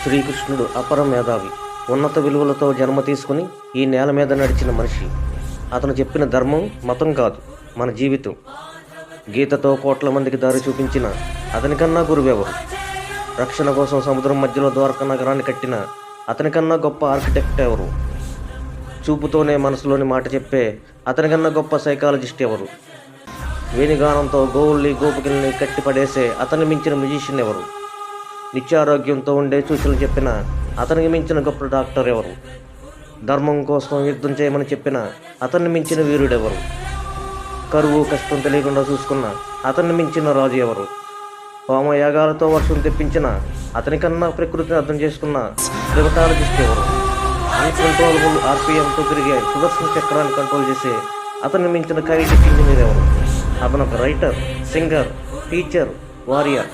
శ్రీకృష్ణుడు అపర మేధావి, ఉన్నత విలువలతో జన్మ తీసుకుని ఈ నేల మీద నడిచిన మనిషి. అతను చెప్పిన ధర్మం మతం కాదు, మన జీవితం. గీతతో కోట్ల మందికి దారి చూపించిన అతనికన్నా గురువెవరు? రక్షణ కోసం సముద్రం మధ్యలో ద్వారకా నగరాన్ని కట్టిన అతనికన్నా గొప్ప ఆర్కిటెక్ట్ ఎవరు? చూపుతోనే మనసులోని మాట చెప్పే అతనికన్నా గొప్ప సైకాలజిస్ట్ ఎవరు? వేణిగానంతో గోవుల్ని గోపికల్ని కట్టిపడేసే అతన్ని మించిన మ్యూజిషియన్ ఎవరు? నిత్యారోగ్యంతో ఉండే సూచనలు చెప్పిన అతనికి మించిన గొప్ప డాక్టర్ ఎవరు? ధర్మం కోసం యుద్ధం చేయమని చెప్పిన అతన్ని మించిన వీరుడెవరు? కరువు కష్టం తెలియకుండా చూసుకున్న అతన్ని మించిన రాజు ఎవరు? హోమయాగాలతో వర్షం తెప్పించిన అతనికన్నా ప్రకృతిని అర్థం చేసుకున్న డెర్మటాలజిస్ట్ ఎవరు? అన్కంట్రోలబుల్ ఆర్పిఎంతో తిరిగే సుదర్శన చక్రాన్ని కంట్రోల్ చేసే అతన్ని మించిన కైనెటిక్ ఇంజనీర్ ఎవరు? అతను ఒక రైటర్, సింగర్, టీచర్, వారియర్.